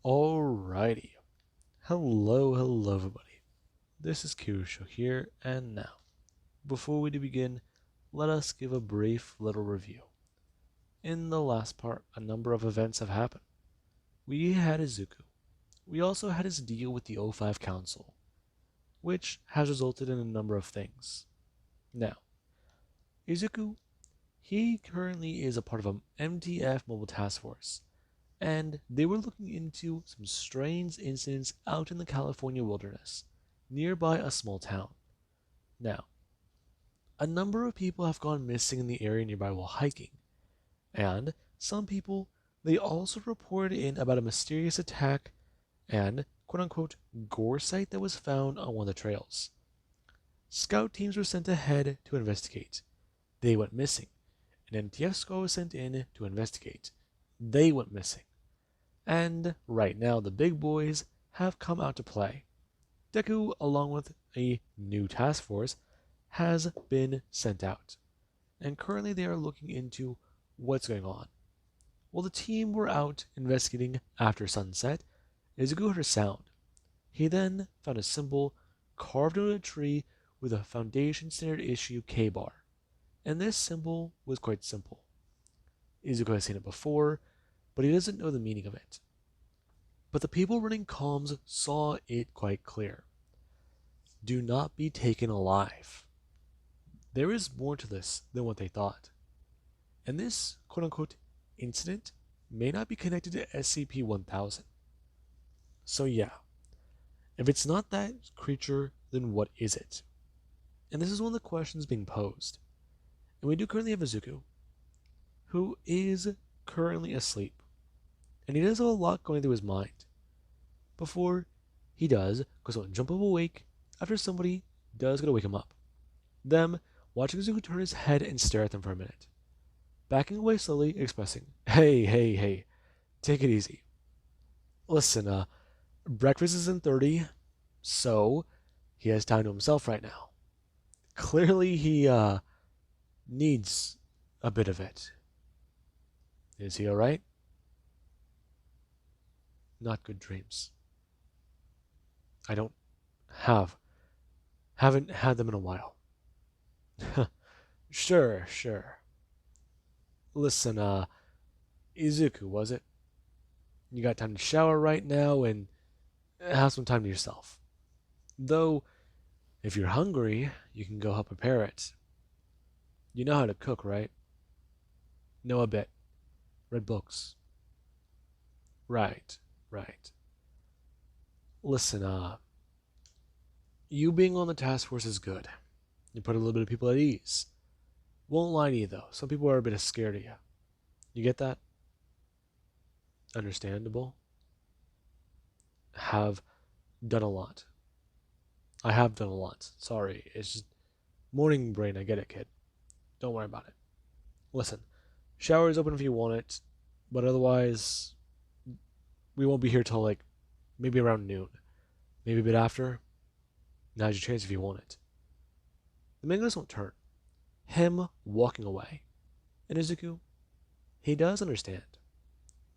Alrighty. Hello everybody. This is Kirusho here, and now, before we begin, let us give a brief little review. In the last part, a number of events have happened. We had Izuku. We also had his deal with the O5 Council, which has resulted in a number of things. Now, Izuku, he currently is a part of an MTF mobile task force, and they were looking into some strange incidents out in the California wilderness, nearby a small town. Now, a number of people have gone missing in the area nearby while hiking, and some people they also reported in about a mysterious attack and quote unquote gore site that was found on one of the trails. Scout teams were sent ahead to investigate. They went missing. An MTF squad was sent in to investigate. They went missing. And right now, the big boys have come out to play. Deku, along with a new task force, has been sent out. And currently, they are looking into what's going on. While the team were out investigating after sunset, Izuku heard a sound. He then found a symbol carved into a tree with a Foundation Standard Issue K bar. And this symbol was quite simple. Izuku has seen it before, but he doesn't know the meaning of it. But the people running comms saw it quite clear. Do not be taken alive. There is more to this than what they thought. And this quote unquote incident may not be connected to SCP-1000. So yeah, if it's not that creature, then what is it? And this is one of the questions being posed. And we do currently have Izuku, who is currently asleep. And he does have a lot going through his mind. Before he does, goes out and jump up awake after somebody does go to wake him up. Them watching Izuku turn his head and stare at them for a minute. Backing away slowly, expressing, hey, take it easy. Listen, breakfast is in 30, so he has time to himself right now. Clearly he, needs a bit of it. Is he alright? Not good dreams. I don't haven't had them in a while. Sure. Listen, Izuku, was it? You got time to shower right now and have some time to yourself. Though, if you're hungry, you can go help prepare it. You know how to cook, right? Know a bit. Read books. Right. Listen, you being on the task force is good. You put a little bit of people at ease. Won't lie to you though, some people are a bit scared of you. You get that? Understandable. Have done a lot. I have done a lot. Sorry, it's just morning brain. I get it, kid. Don't worry about it. Listen, shower is open if you want it, but otherwise, we won't be here till like maybe around noon. Maybe a bit after. Now's your chance if you want it. The mangoes won't turn. Him walking away. And Izuku, he does understand.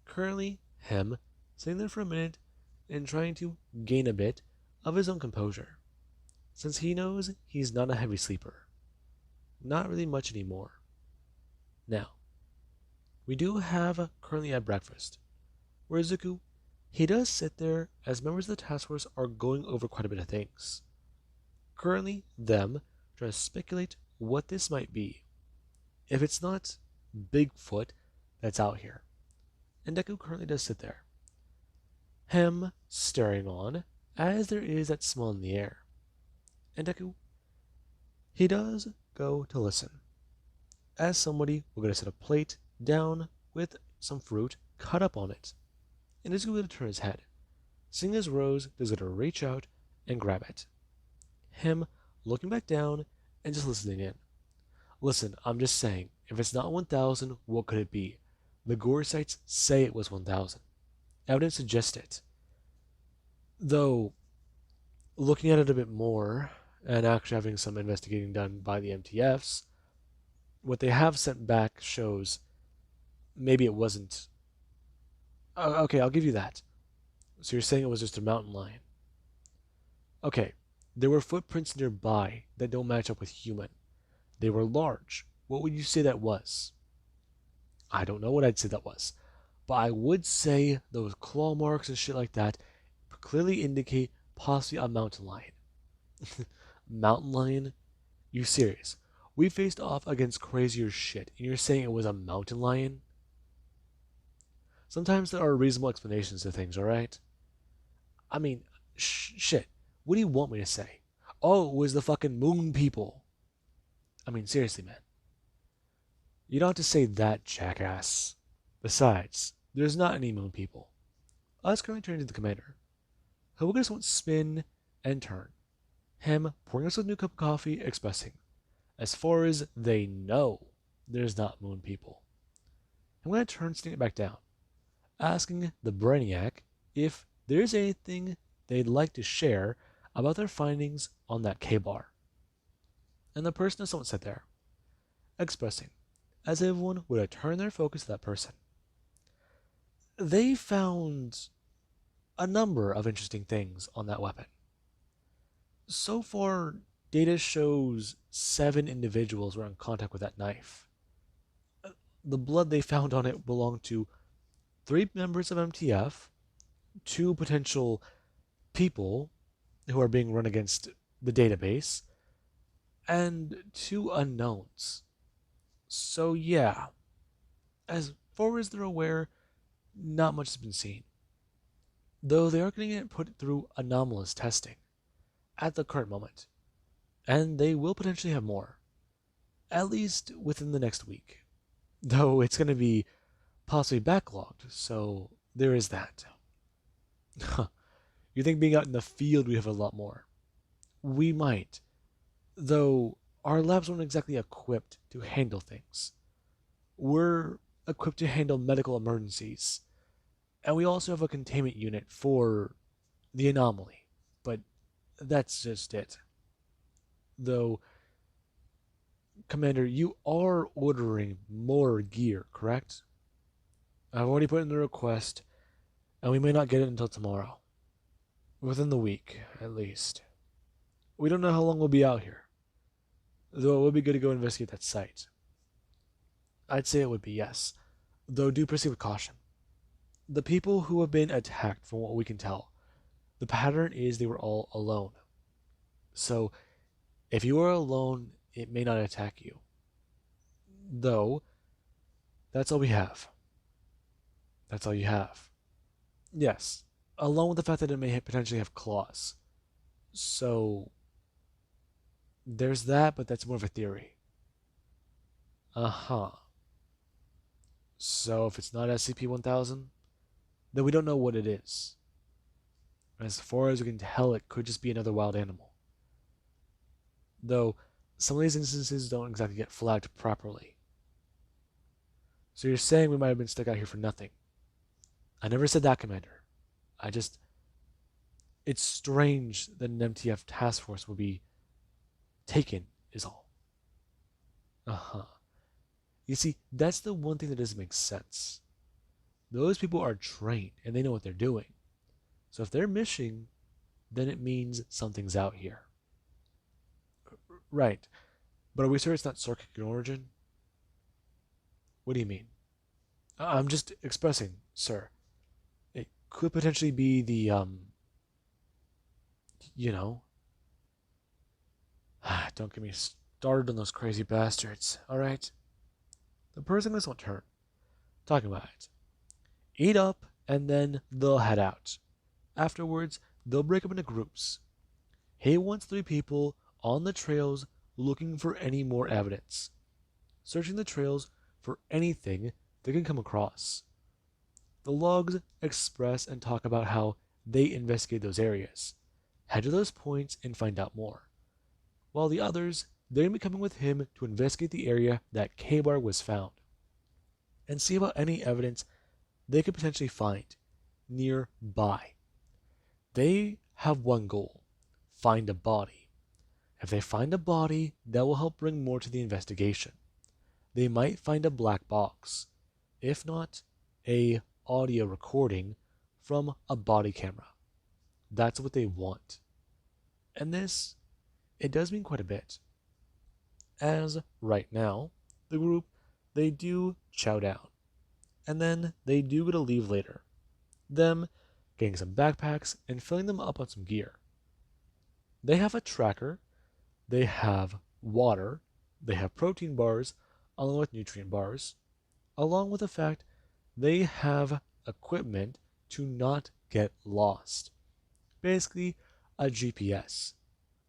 Currently, him sitting there for a minute and trying to gain a bit of his own composure, since he knows he's not a heavy sleeper. Not really much anymore. Now, we do have currently at breakfast, where Izuku, he does sit there as members of the task force are going over quite a bit of things. Currently, them trying to speculate what this might be. If it's not Bigfoot that's out here. And Deku currently does sit there. Him staring on as there is that smell in the air. And Deku, he does go to listen. As somebody will going to set a plate down with some fruit cut up on it. And is going to turn his head. Seeing as Rose is going to reach out and grab it. Him looking back down and just listening in. Listen, I'm just saying, if it's not 1000, what could it be? The gore sites say it was 1000. Evidence suggests it. Though, looking at it a bit more, and actually having some investigating done by the MTFs, what they have sent back shows maybe it wasn't. Okay, I'll give you that. So you're saying it was just a mountain lion. Okay, there were footprints nearby that don't match up with human. They were large. What would you say that was? I don't know what I'd say that was. But I would say those claw marks and shit like that clearly indicate possibly a mountain lion. Mountain lion? You serious? We faced off against crazier shit, and you're saying it was a mountain lion? Sometimes there are reasonable explanations to things, alright? I mean, shit. What do you want me to say? Oh, it was the fucking moon people. I mean, seriously, man. You don't have to say that, jackass. Besides, there's not any moon people. Us currently turning to the commander. He'll just won't spin and turn. Him pouring us a new cup of coffee, expressing, as far as they know, there's not moon people. I'm going to turn sitting it back down, asking the Brainiac if there's anything they'd like to share about their findings on that K-bar. And the person just won't sit there, expressing, as everyone would have turned their focus to that person. They found a number of interesting things on that weapon. So far, data shows 7 individuals were in contact with that knife. The blood they found on it belonged to 3 members of MTF, 2 potential people who are being run against the database, and 2 unknowns. So yeah, as far as they're aware, not much has been seen. Though they are getting it put through anomalous testing at the current moment, and they will potentially have more, at least within the next week. Though it's going to be possibly backlogged, so there is that. You think being out in the field we have a lot more? We might, though our labs aren't exactly equipped to handle things. We're equipped to handle medical emergencies, and we also have a containment unit for the anomaly, but that's just it. Though, Commander, you are ordering more gear, correct? I've already put in the request, and we may not get it until tomorrow. Within the week, at least. We don't know how long we'll be out here, though it would be good to go investigate that site. I'd say it would be yes, though do proceed with caution. The people who have been attacked, from what we can tell, the pattern is they were all alone. So, if you are alone, it may not attack you. Though, that's all we have. That's all you have. Yes, along with the fact that it may potentially have claws. So, there's that, but that's more of a theory. Uh-huh. So if it's not SCP-1000, then we don't know what it is. As far as we can tell, it could just be another wild animal. Though, some of these instances don't exactly get flagged properly. So you're saying we might have been stuck out here for nothing. I never said that, Commander. It's strange that an MTF task force will be taken, is all. Uh-huh. You see, that's the one thing that doesn't make sense. Those people are trained, and they know what they're doing. So if they're missing, then it means something's out here. Right. But are we sure it's not Sarkic in origin? What do you mean? I'm just expressing, sir. It could potentially be the, you know. Don't get me started on those crazy bastards, alright? The person won't turn. Talking about it. Eat up, and then they'll head out. Afterwards, they'll break up into groups. He wants 3 people on the trails looking for any more evidence, searching the trails for anything they can come across. The logs express and talk about how they investigate those areas, head to those points and find out more. While the others, they're going to be coming with him to investigate the area that K-Bar was found, and see about any evidence they could potentially find nearby. They have one goal: find a body. If they find a body, that will help bring more to the investigation. They might find a black box. If not, a audio recording from a body camera. That's what they want. And this, it does mean quite a bit. As right now, the group, they do chow down. And then they do get to leave later. Them getting some backpacks and filling them up on some gear. They have a tracker, they have water, they have protein bars, along with nutrient bars, along with the fact they have equipment to not get lost. Basically, a GPS,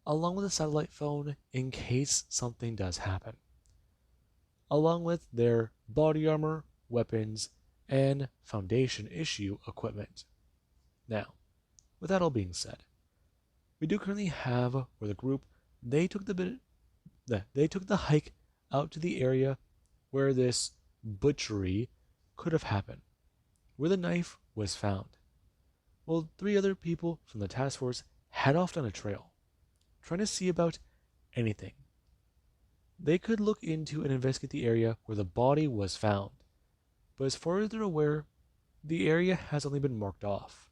along with a satellite phone in case something does happen, along with their body armor, weapons, and foundation issue equipment. Now, with that all being said, we do currently have where the group they took the hike out to the area where this butchery could have happened, where the knife was found. Well, three other people from the task force head off on a trail, trying to see about anything. They could look into and investigate the area where the body was found, but as far as they're aware, the area has only been marked off.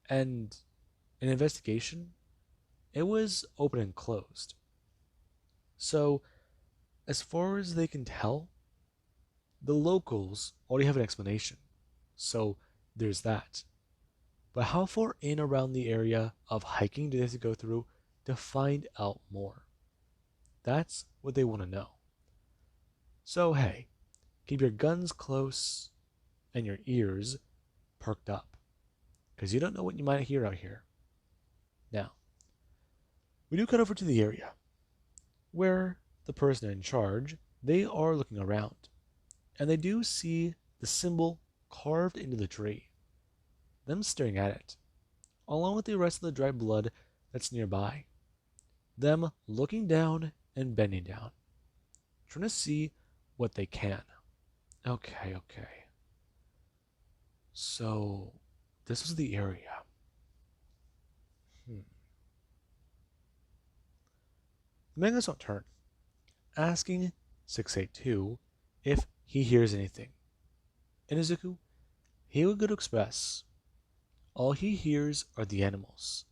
And an investigation, it was open and closed. So, as far as they can tell, the locals already have an explanation. So, there's that. But how far in around the area of hiking do they have to go through to find out more? That's what they want to know. So, hey, keep your guns close and your ears perked up, because you don't know what you might hear out here. Now, we do cut over to the area where the person in charge, they are looking around, and they do see the symbol carved into the tree, them staring at it, along with the rest of the dried blood that's nearby, them looking down and bending down, trying to see what they can. Okay. So, this was the area. The man goes on turn, asking 682 if he hears anything. And Izuku, he would go to express all he hears are the animals,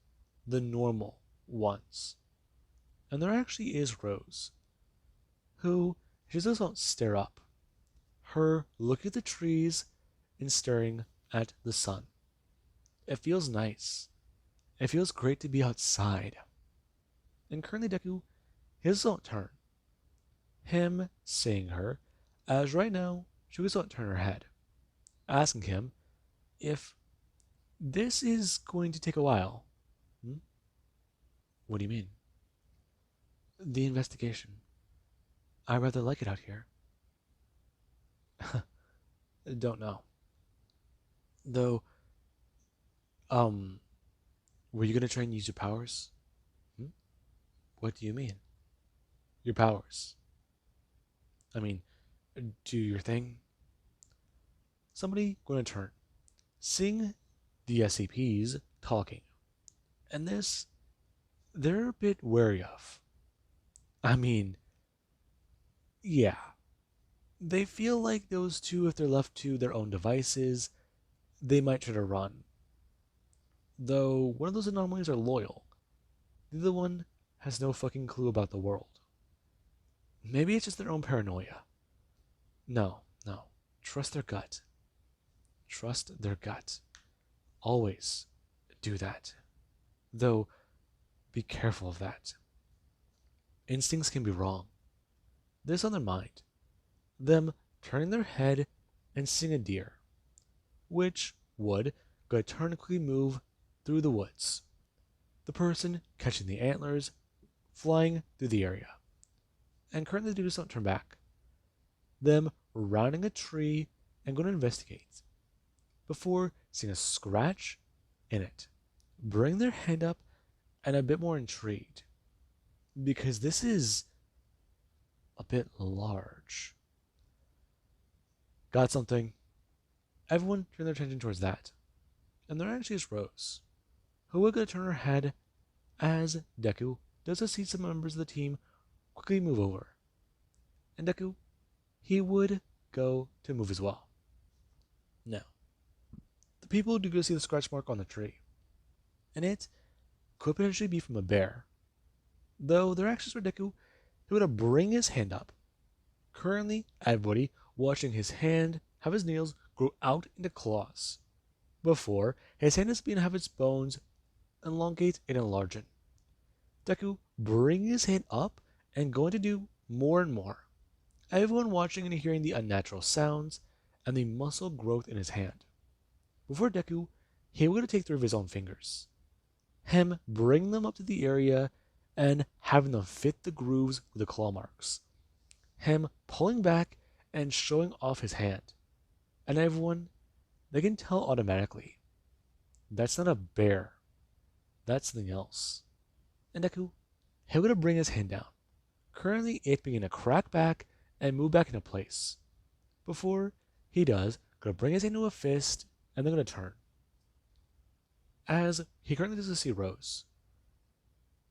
the normal ones. And there actually is Rose, who she just doesn't stare up, her looking at the trees and staring at the sun. It feels nice. It feels great to be outside. And currently Deku, his own turn. Him seeing her, as right now she was not turn her head, asking him if this is going to take a while. What do you mean? The investigation. I rather like it out here. Don't know. Though, were you gonna try and use your powers? What do you mean? Your powers. I mean, do your thing. Somebody gonna turn. Seeing the SCPs talking. And this, they're a bit wary of. I mean, yeah. They feel like those two, if they're left to their own devices, they might try to run. Though one of those anomalies are loyal. The other one has no fucking clue about the world. Maybe it's just their own paranoia. No. Trust their gut. Trust their gut. Always do that. Though, be careful of that. Instincts can be wrong. This on their mind. Them turning their head and seeing a deer, which would go turn and quickly move through the woods. The person catching the antlers, flying through the area. And currently the dudes don't turn back. Them rounding a tree and going to investigate. Before seeing a scratch in it. Bring their hand up and a bit more intrigued. Because this is a bit large. Got something. Everyone turn their attention towards that. And there actually is Rose, who would go turn her head as Deku does see some members of the team quickly move over. And Deku, he would go to move as well. Now, the people do go see the scratch mark on the tree, and it could potentially be from a bear. Though their actions were Deku, he would bring his hand up. Currently, everybody watching his hand have his nails grow out into claws. Before, his hand is being have its bones elongate and enlarge. Deku bringing his hand up and going to do more and more. Everyone watching and hearing the unnatural sounds and the muscle growth in his hand. Before Deku, he would take 3 of his own fingers. Him bringing them up to the area and having them fit the grooves with the claw marks. Him pulling back and showing off his hand. And everyone, they can tell automatically. That's not a bear. That's something else. And Deku, he would bring his hand down. Currently it being a crack back and move back into place. Before he does, gonna bring his hand to a fist and then gonna turn. As he currently does see Rose,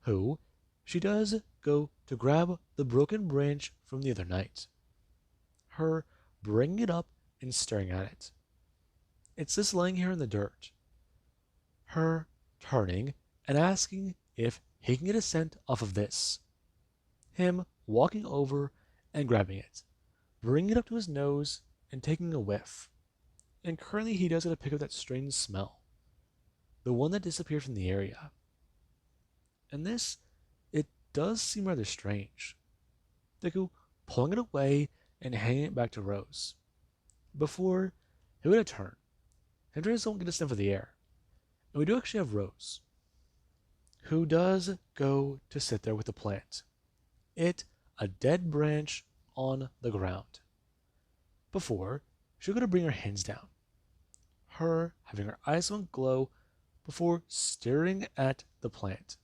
who she does go to grab the broken branch from the other night. Her bringing it up and staring at it. It's just laying here in the dirt. Her turning and asking if he can get a scent off of this. Him walking over and grabbing it, bringing it up to his nose and taking a whiff. And currently he does get to pick up that strange smell. The one that disappeared from the area. And this, it does seem rather strange. Deku pulling it away and handing it back to Rose. Before, he would turn. And just don't get a sniff of the air. And we do actually have Rose, who does go to sit there with the plant. It, a dead branch on the ground. Before, she's going to bring her hands down. Her having her eyes on glow before staring at the plant.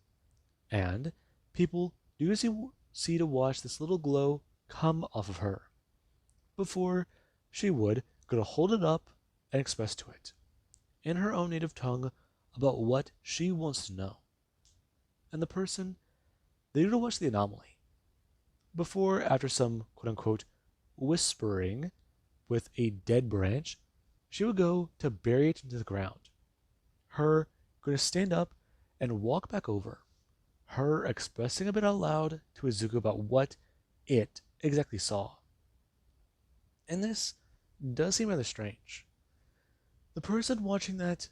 And people do see to watch this little glow come off of her. Before she would go to hold it up and express to it, in her own native tongue, about what she wants to know. And the person, they do to watch the anomaly. Before, after some quote-unquote whispering with a dead branch, she would go to bury it into the ground. Her going to stand up and walk back over. Her expressing a bit out loud to Izuku about what it exactly saw. And this does seem rather strange. The person watching that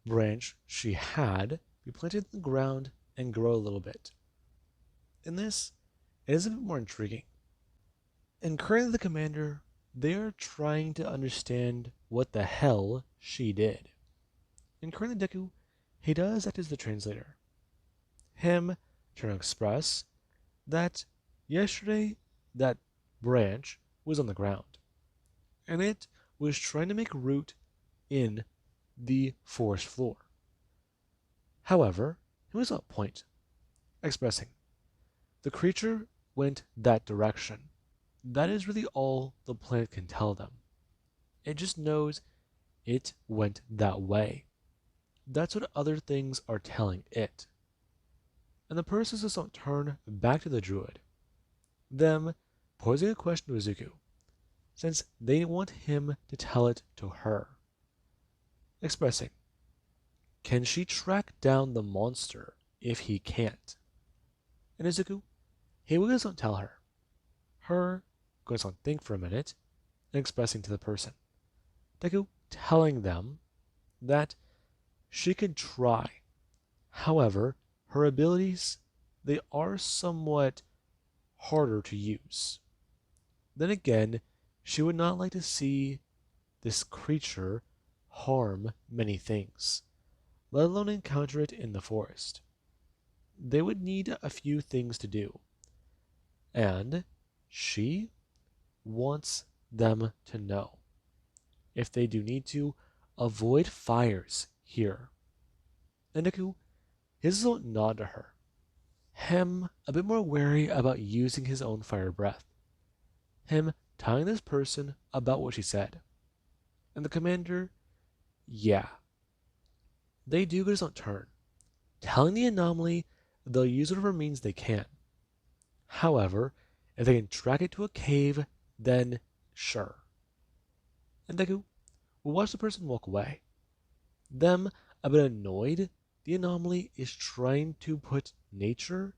branch she had be planted in the ground and grow a little bit. In this, it is a bit more intriguing. And currently the commander, they are trying to understand what the hell she did. And currently Deku, he does act as the translator. Him trying to express that yesterday that branch was on the ground. And it was trying to make root in the forest floor. However, he was at a point, expressing the creature went that direction. That is really all the plant can tell them. It just knows it went that way. That's what other things are telling it. And the person just don't turn back to the druid, them posing a question to Izuku, since they want him to tell it to her. Expressing, can she track down the monster if he can't? And Izuku, he will don't tell her. Her goes on think for a minute and expressing to the person. Deku telling them that she can try. However, her abilities, they are somewhat harder to use. Then again, she would not like to see this creature harm many things, let alone encounter it in the forest. They would need a few things to do. And she wants them to know, if they do need to, avoid fires here. And Deku, his own nod to her. Him a bit more wary about using his own fire breath. Him telling this person about what she said. And the commander, yeah. They do get his own turn, telling the anomaly they'll use whatever means they can. However, if they can track it to a cave, then sure. And Deku will watch the person walk away. Them a bit annoyed, the anomaly is trying to put nature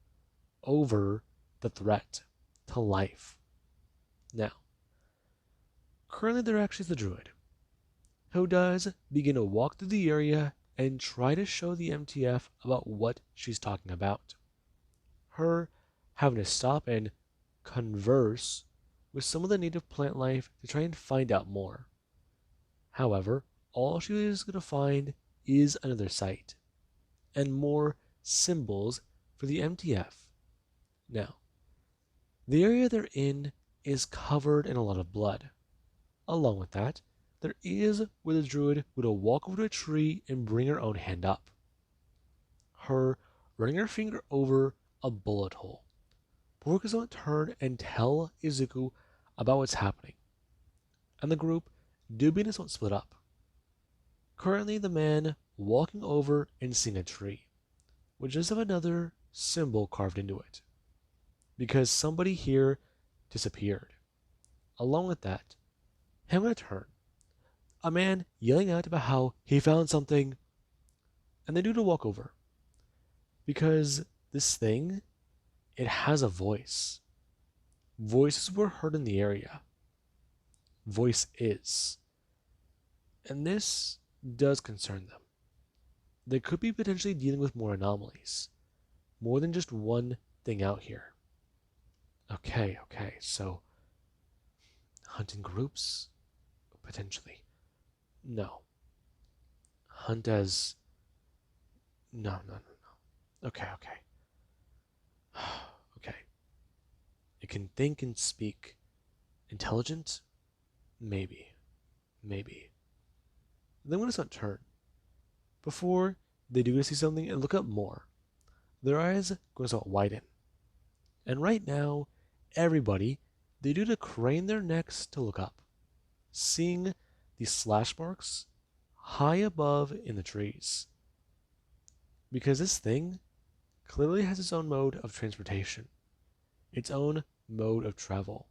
over the threat to life. Now, currently there actually is the druid, who does begin to walk through the area and try to show the MTF about what she's talking about. Her having to stop and converse with some of the native plant life to try and find out more. However, all she is going to find is another site and more symbols for the MTF. Now, the area they're in is covered in a lot of blood. Along with that, there is where the druid would walk over to a tree and bring her own hand up. Her running her finger over a bullet hole. Pork is going to turn and tell Izuku about what's happening, and the group do begin to split up. Currently, the man walking over and seeing a tree, which does have another symbol carved into it, because somebody here disappeared. Along with that, him in a turn, a man yelling out about how he found something, and they do to walk over, because this thing, it has a voice. Voices were heard in the area. Voice is. And this does concern them. They could be potentially dealing with more anomalies. More than just one thing out here. Okay, so hunting groups? Potentially. No. Hunt as. No. Okay. Okay. It can think and speak. Intelligent? Maybe. Then when it's not turn, before they do see something and look up more, their eyes go to widen. And right now, everybody, they do to crane their necks to look up, seeing the slash marks high above in the trees. Because this thing clearly has its own mode of transportation, its own mode of travel,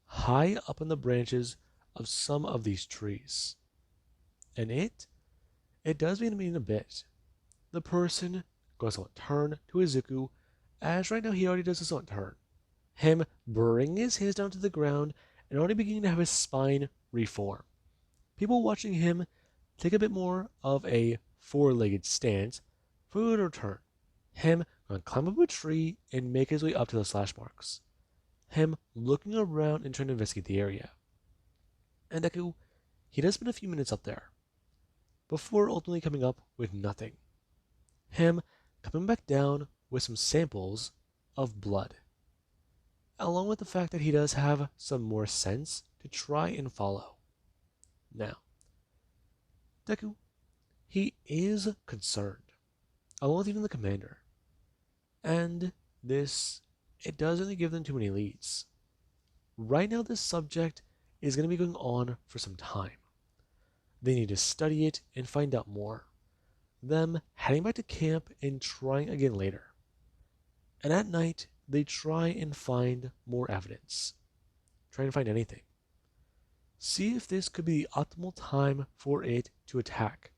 high up in the branches of some of these trees. And it does mean a bit. The person goes on turn to Izuku, as right now he already does his own turn. Him bringing his hands down to the ground and already beginning to have his spine reform. People watching him take a bit more of a four-legged stance for the turn. Him going to climb up a tree and make his way up to the slash marks. Him looking around and trying to investigate the area. And Deku, he does spend a few minutes up there, before ultimately coming up with nothing. Him coming back down with some samples of blood, along with the fact that he does have some more sense to try and follow. Now, Deku, he is concerned, along with even the commander. And this, it doesn't really give them too many leads. Right now, this subject is going to be going on for some time. They need to study it and find out more. Them heading back to camp and trying again later. And at night, they try and find more evidence. Try and find anything. See if this could be the optimal time for it to attack.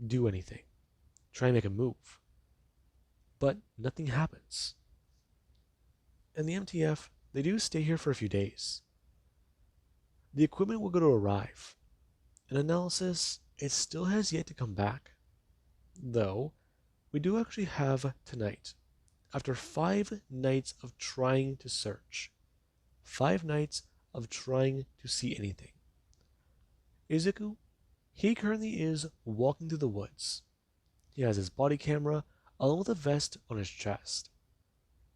Do anything. Try and make a move. But nothing happens. And the MTF, they do stay here for a few days. The equipment will go to arrive. An analysis, it still has yet to come back. Though, we do actually have tonight, after 5 nights of trying to search, 5 nights of trying to see anything. Izuku, he currently is walking through the woods. He has his body camera along with a vest on his chest.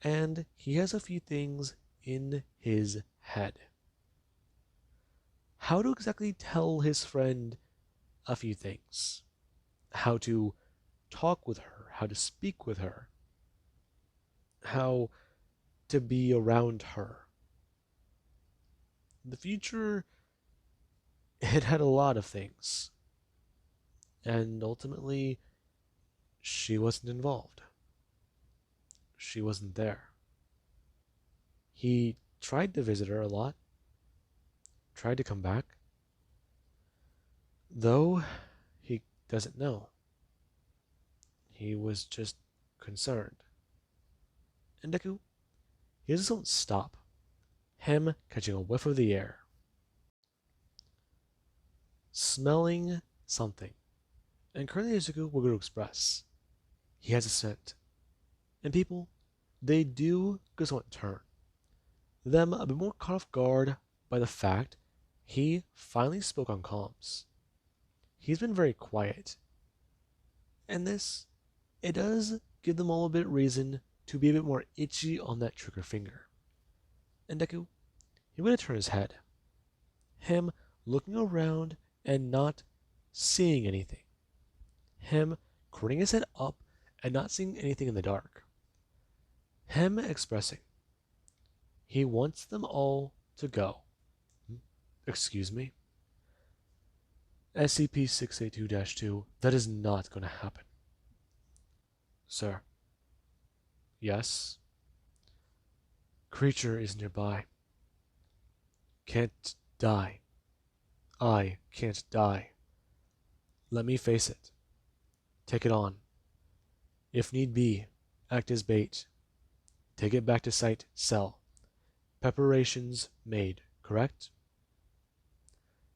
And he has a few things in his head. How to exactly tell his friend a few things. How to talk with her, how to speak with her, how to be around her. The future, it had a lot of things. And ultimately, she wasn't involved. She wasn't there. He tried to visit her a lot, tried to come back, though he doesn't know. He was just concerned. And Deku, he just don't stop. Him catching a whiff of the air. Smelling something. And currently Izuku will go to express. He has a scent. And people, they do go somewhat turn. Them a bit more caught off guard by the fact he finally spoke on comms. He's been very quiet. And this, it does give them all a bit reason to be a bit more itchy on that trigger finger. And Deku, he would turn his head. Him looking around and not seeing anything. Him craning his head up and not seeing anything in the dark. Him expressing he wants them all to go. Excuse me? SCP-682-2, that is not going to happen. Sir. Yes? Creature is nearby. Can't die. I can't die. Let me face it. Take it on. If need be, act as bait. Take it back to site, cell. Preparations made, correct?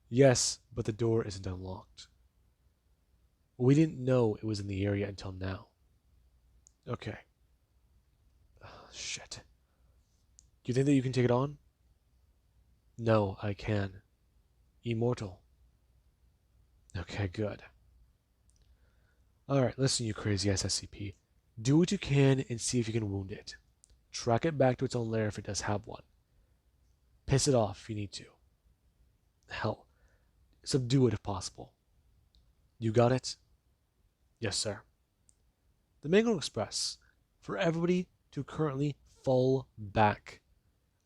Yes, but the door isn't unlocked. We didn't know it was in the area until now. Okay. Shit. Do you think that you can take it on? No, I can. Immortal. Okay, good. Alright, listen, you crazy SCP. Do what you can and see if you can wound it. Track it back to its own lair if it does have one. Piss it off if you need to. Hell, subdue it if possible. You got it? Yes, sir. The Mango Express, for everybody to currently fall back.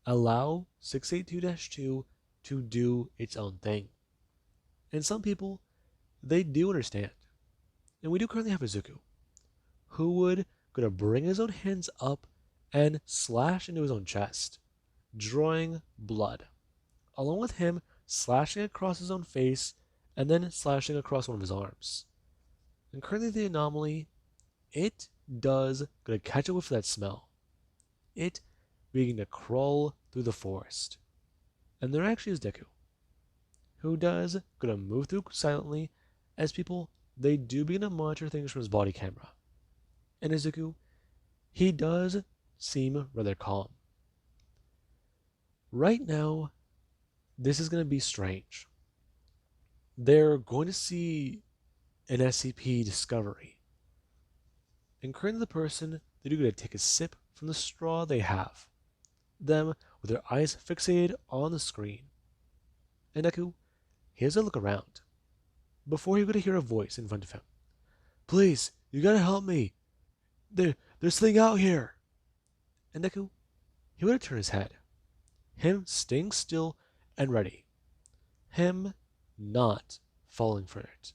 Allow 682-2 to do its own thing. And some people, they do understand. And we do currently have Izuku, who would gonna bring his own hands up and slash into his own chest, drawing blood, along with him slashing across his own face and then slashing across one of his arms. And currently the anomaly, it does gonna catch up with that smell. It beginning to crawl through the forest. And there actually is Deku, who does gonna move through silently as people, they do begin to monitor things from his body camera. And Izuku, he does seem rather calm. Right now, this is going to be strange. They're going to see an SCP discovery. And currently the person, they're going to take a sip from the straw they have. Them with their eyes fixated on the screen. And Deku, he has a look around. Before he could hear a voice in front of him. Please, you gotta help me. There's something out here. And Deku, he would turn his head. Him staying still and ready. Him not falling for it.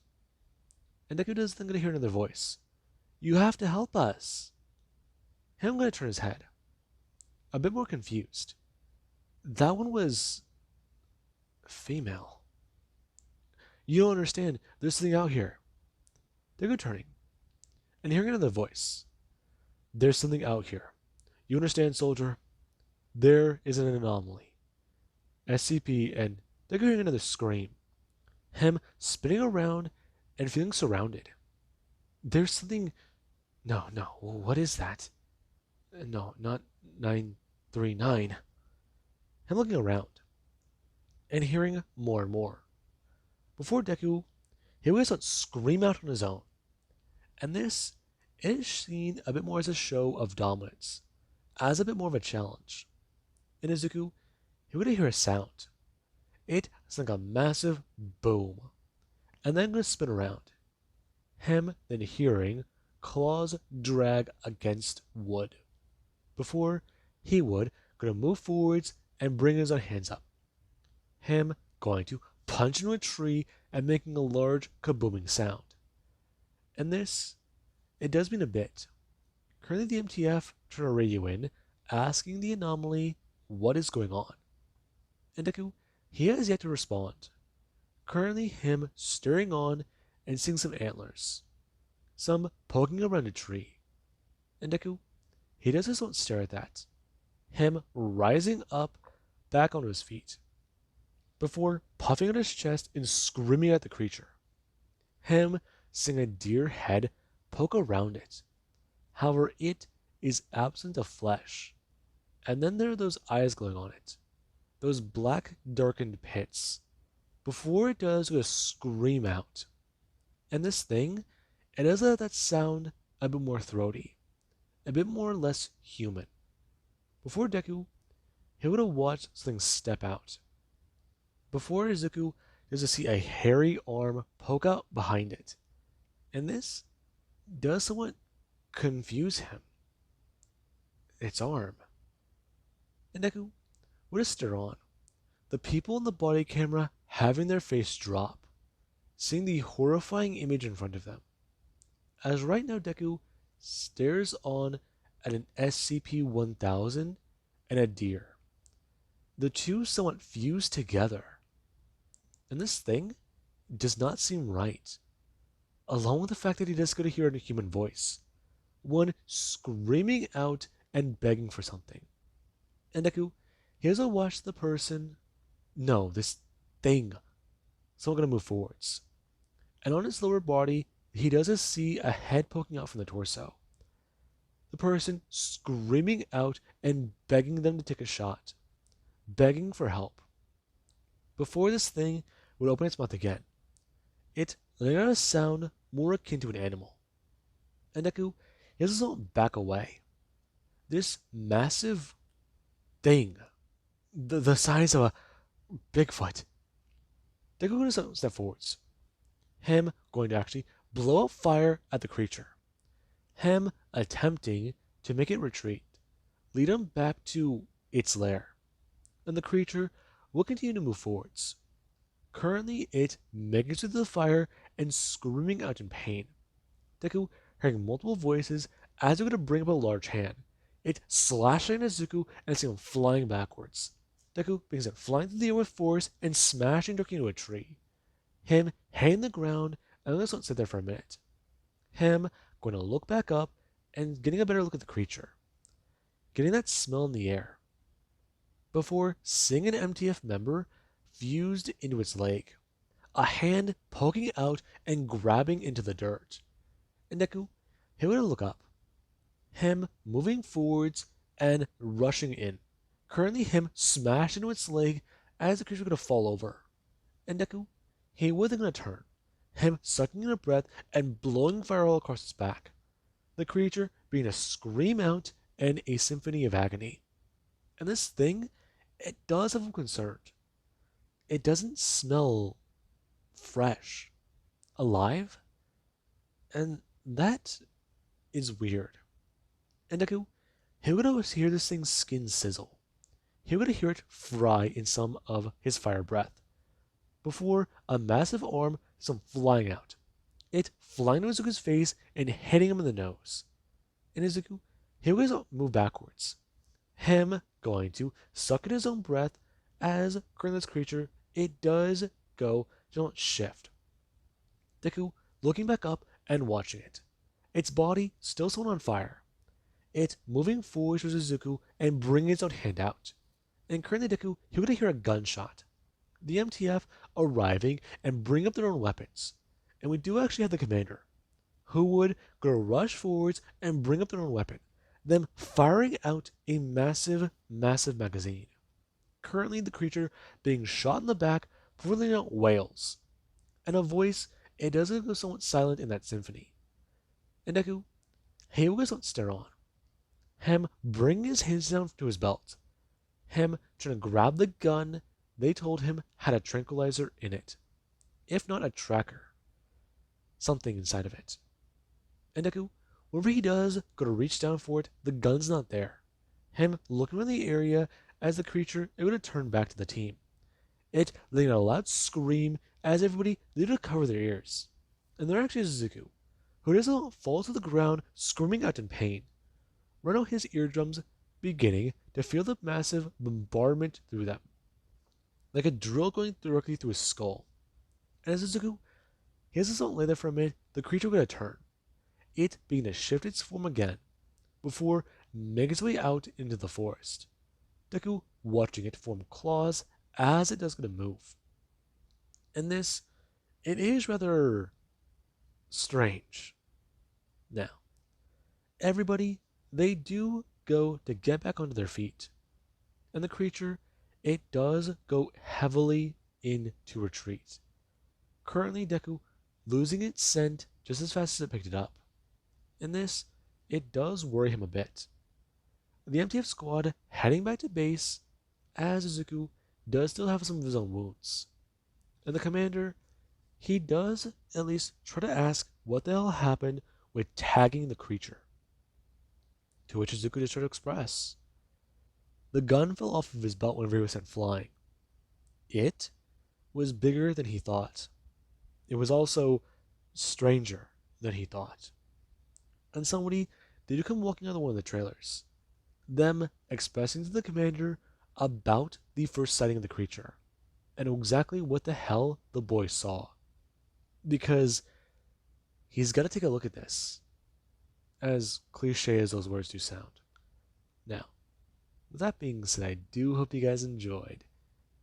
And Deku does then gonna hear another voice. You have to help us. Him gonna turn his head. A bit more confused. That one was female. You don't understand. There's something out here. Deku turning and hearing another voice. There's something out here. You understand, soldier? There is an anomaly. SCP and Deku hearing another scream. Him spinning around and feeling surrounded. There's something. No. What is that? No, not 939. Him looking around and hearing more and more. Before Deku, he would start scream out on his own. And this is seen a bit more as a show of dominance, as a bit more of a challenge. In Izuku, he would hear a sound. It is like a massive boom, and then gonna spin around. Him then hearing claws drag against wood. Before he would gonna move forwards and bring his own hands up. Him going to punch into a tree and making a large kabooming sound. And this, it does mean a bit. Currently the MTF turn a radio in, asking the anomaly what is going on. And Deku, he has yet to respond. Currently him stirring on and seeing some antlers, some poking around a tree. And Deku, he doesn't want to stare at that. Him rising up back onto his feet, before puffing out his chest and screaming at the creature. Him seeing a deer head poke around it. However, it is absent of flesh. And then there are those eyes glowing on it, those black darkened pits. Before it does go scream out. And this thing, it does let that sound a bit more throaty, a bit more or less human. Before Deku, he would have watched something step out. Before Izuku does to see a hairy arm poke out behind it. And this does somewhat confuse him. Its arm. And Deku would have stare on. The people in the body camera having their face drop, seeing the horrifying image in front of them. As right now Deku stares on at an SCP-1000 and a deer. The two somewhat fuse together. And this thing does not seem right. Along with the fact that he does go to hear a human voice. One screaming out and begging for something. And Deku, he has to watch the person. No, this thing. So I'm gonna move forwards. And on its lower body, he does see a head poking out from the torso. The person screaming out and begging them to take a shot. Begging for help. Before this thing would open its mouth again, it let out a sound more akin to an animal. And Deku, he has to back away. This massive thing, the size of a Bigfoot. Deku going to step forwards. Him going to actually blow up fire at the creature. Him attempting to make it retreat, lead him back to its lair. And the creature will continue to move forwards. Currently, it making it through the fire and screaming out in pain. Deku hearing multiple voices as it would to bring up a large hand. It slashing at Izuku and seeing him flying backwards. Deku being sent flying through the air with force and smashing Doki into a tree. Him hitting the ground and let's not sit there for a minute. Him going to look back up and getting a better look at the creature. Getting that smell in the air. Before seeing an MTF member fused into its leg. A hand poking out and grabbing into the dirt. And Deku, he would look up. Him moving forwards and rushing in. Currently him smashed into its leg as the creature was going to fall over. And Deku, he wasn't going to turn. Him sucking in a breath and blowing fire all across its back. The creature being a scream out and a symphony of agony. And this thing, it does have him concerned. It doesn't smell fresh, alive, and that is weird. And Deku, he would hear this thing's skin sizzle. He would hear it fry in some of his fire breath. Before a massive arm comes flying out. It flying to Izuku's face and hitting him in the nose. And Izuku, he would move backwards. Him going to suck in his own breath as currently this creature, it does go to shift. Deku looking back up and watching it. Its body still still on fire. It moving forward towards Izuku and bringing its own hand out. And currently Deku, he would hear a gunshot. The MTF arriving and bring up their own weapons. And we do actually have the commander, who would go rush forwards and bring up their own weapon, them firing out a massive magazine. Currently the creature being shot in the back before letting out wails. And a voice, it doesn't go somewhat silent in that symphony. And Deku, he will not stare on. Him bringing his hands down to his belt. Him trying to grab the gun they told him had a tranquilizer in it. If not a tracker. Something inside of it. And Deku, whenever he does go to reach down for it, the gun's not there. Him looking around the area as the creature, it would have turned back to the team. It letting out a loud scream as everybody needed to cover their ears. And there actually is Izuku, who doesn't fall to the ground screaming out in pain. Right now his eardrums beginning to feel the massive bombardment through them. Like a drill going directly through his skull. And as Izuku, he has to lay there for a minute, the creature will get a turn. It beginning to shift its form again before making its way out into the forest. Deku watching it form claws as it does get a move. And this, it is rather strange. Now, everybody, they do go to get back onto their feet. And the creature, it does go heavily into retreat. Currently, Deku losing its scent just as fast as it picked it up. In this, it does worry him a bit. The MTF squad heading back to base, as Izuku does still have some of his own wounds. And the commander, he does at least try to ask what the hell happened with tagging the creature. To which Izuku just tried to express. The gun fell off of his belt whenever he was sent flying. It was bigger than he thought. It was also stranger than he thought. And somebody did come walking out of one of the trailers. Them expressing to the commander about the first sighting of the creature and exactly what the hell the boy saw. Because he's got to take a look at this, as cliche as those words do sound. Now, with that being said, I do hope you guys enjoyed,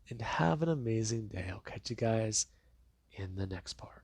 and have an amazing day. I'll catch you guys in the next part.